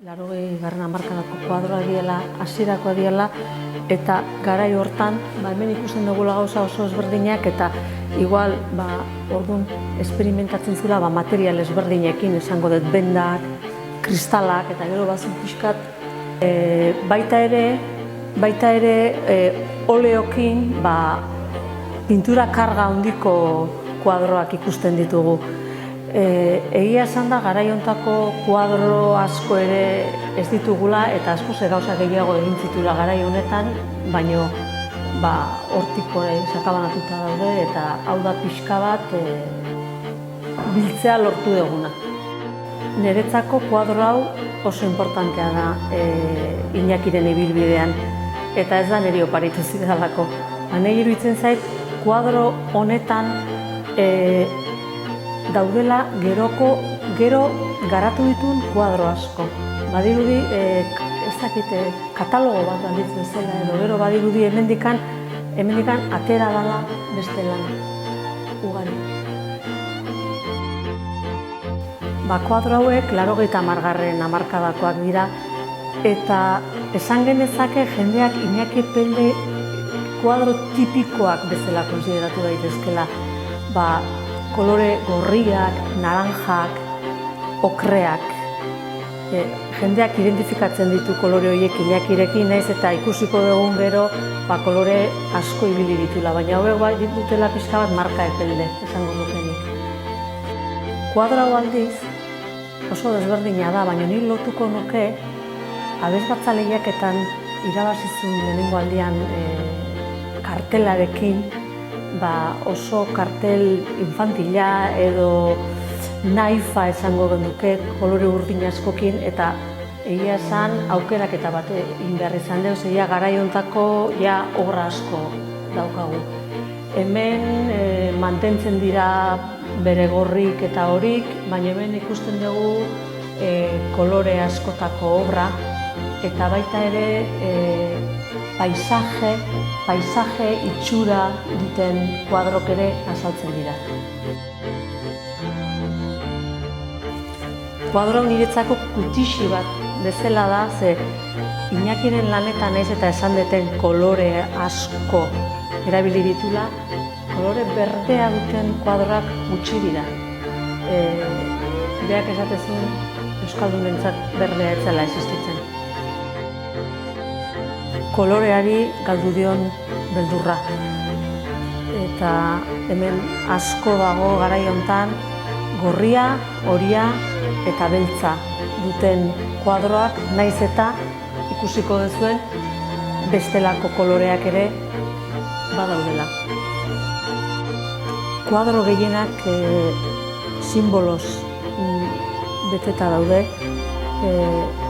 80. hamarkadako kuadroa diela, hasierako diela, eta garai hortan, hemen ikusten dugula gauza oso ezberdinak, eta igual, orduan, esperimentatzen zula, material ezberdinekin, esango dut bendak, kristalak, eta gero bazun pixkat, baita ere, oleokin, pintura karga handiko kuadroak ikusten ditugu. Egia esan da, garai hontako kuadro asko ere ez ditugula, eta asko gauza gehiago egin zitula garai honetan, baino hortik sakabanatuta daude, eta hau da pixka bat biltzea lortu duguna. Niretzako kuadro hau oso importantea da Iñakiren ibilbidean, eta ez da niri oparitu zidalako. Nahi iruditzen zait, kuadro honetan daudela gero garatu dituen kuadro asko. Badirudi, ez dakite, katalogo bat handitzen zela edo, gero badirudi hemendikan atera dela beste lan ugari. Kuadro hauek 80. hamarkadakoak dira, eta esan genezake jendeak Iñaki Epelde kuadro tipikoak bezala konsideratu daitezkela. Kolore gorriak, naranjak, okreak. Jendeak identifikatzen ditu kolore horiek Iñakirekin, naiz eta ikusiko dugun gero kolore asko ibili ditula, baina hauek ditutela pixka bat marka Epelde, esango dutenik. Kuadro hau aldiz oso desberdina da, baina nik lotuko nuke abesbatza lehiaketan irabazizun lehenengo aldian kartelarekin, oso kartel infantila edo naifa esango genuke kolore urdin askokin, eta egia esan aukeraketa bat egin behar izan dut, egia garai hontako obra asko daukagu. Hemen mantentzen dira bere gorrik eta horik, baina hemen ikusten dugu kolore askotako obra, eta baita ere paisaje itxura duten kuadrok ere azaltzen dira. Kuadro niretzako kutixi bat bezala da, ze Iñakiren lanetan naiz eta esan duten kolore asko erabili ditula, kolore berdea duten kuadroak gutxi dira. Berak esatezun euskaldunentzat berdea ez zela existitzen. Koloreari galdu dion beldurra. Eta hemen asko dago garai hontan gorria, horia eta beltza duten kuadroak, naiz eta ikusiko duzuen bestelako koloreak ere badaudela. Kuadro gehienak simboloz beteta daude,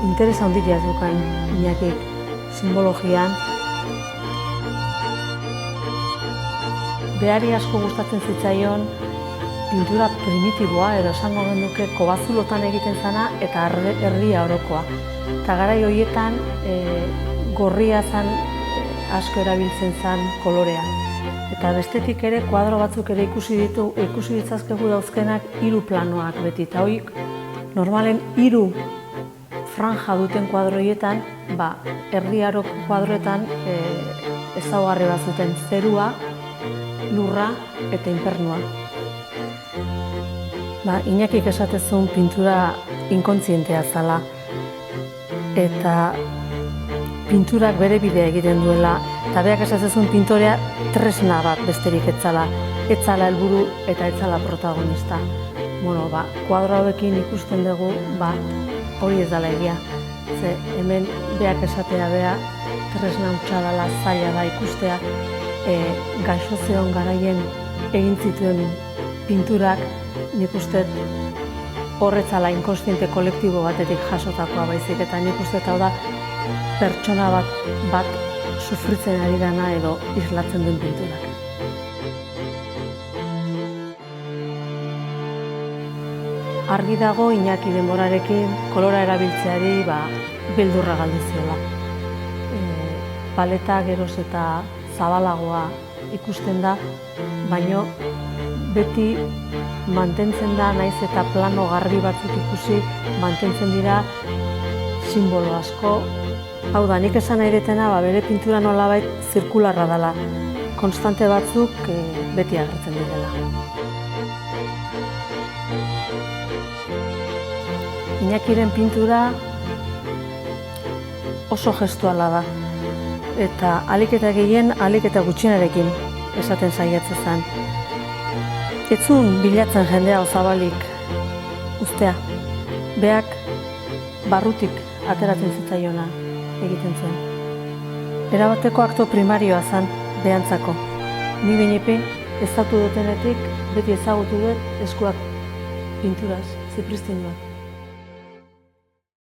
interesa handia dukan Iñakik simbologian. Berari asko gustatzen zitzaion pintura primitiboa, edo esango genuke kobazulotan egiten zana eta erdia orokoa. Eta garai horietan gorria zan asko erabiltzen zan kolorea. Eta bestetik ere kuadro batzuk ere ikusi ditzazkegu dauzkenak 3 planoak beti. Eta horiek normalen 3 franja duten kuadroietan, erdi aroko kuadroetan ezaugarri bat zuten zerua, lurra eta infernua. Iñakik esatezun pintura inkontzientea zala, eta pinturak bere bidea egiten duela, eta berak esatezun pintorea tresna bat besterik etzala helburu eta etzala protagonista. Kuadro hauekin ikusten dugu, hori ez dela egia. Ze hemen beak esatea bea, tresna hutsa dela, zaila da ikustea, gaixo zeon garaien egin zituen pinturak, nik uste horretzala inkonstiente kolektibo batetik jasotakoa baizik, eta nik uste hau da pertsona bat sufritzen ari dana edo islatzen duen pinturak. Argi dago Iñaki denborarekin kolora erabiltzeari beldurra galdu ziola. Paleta geroz eta zabalagoa ikusten da, baino beti mantentzen da, naiz eta plano garbi batzuk ikusi, mantentzen dira simbolo asko. Hau da, nik esan nahi detena, bere pintura nolabait zirkularra dela, konstante batzuk beti agertzen direla. Iñakiren pintura oso gestuala da, eta ahalik eta gehien, ahalik eta gutxienarekin esaten saiatzen zen. Ez zuen bilatzen jendea zabalik ustea, beak barrutik ateratzen zitzaiona egiten zuen. Erabateko akto primarioa zen behantzako. Ni behinepe ezautu dutenetik beti ezagutu dut eskuak pinturaz, zipristinduak.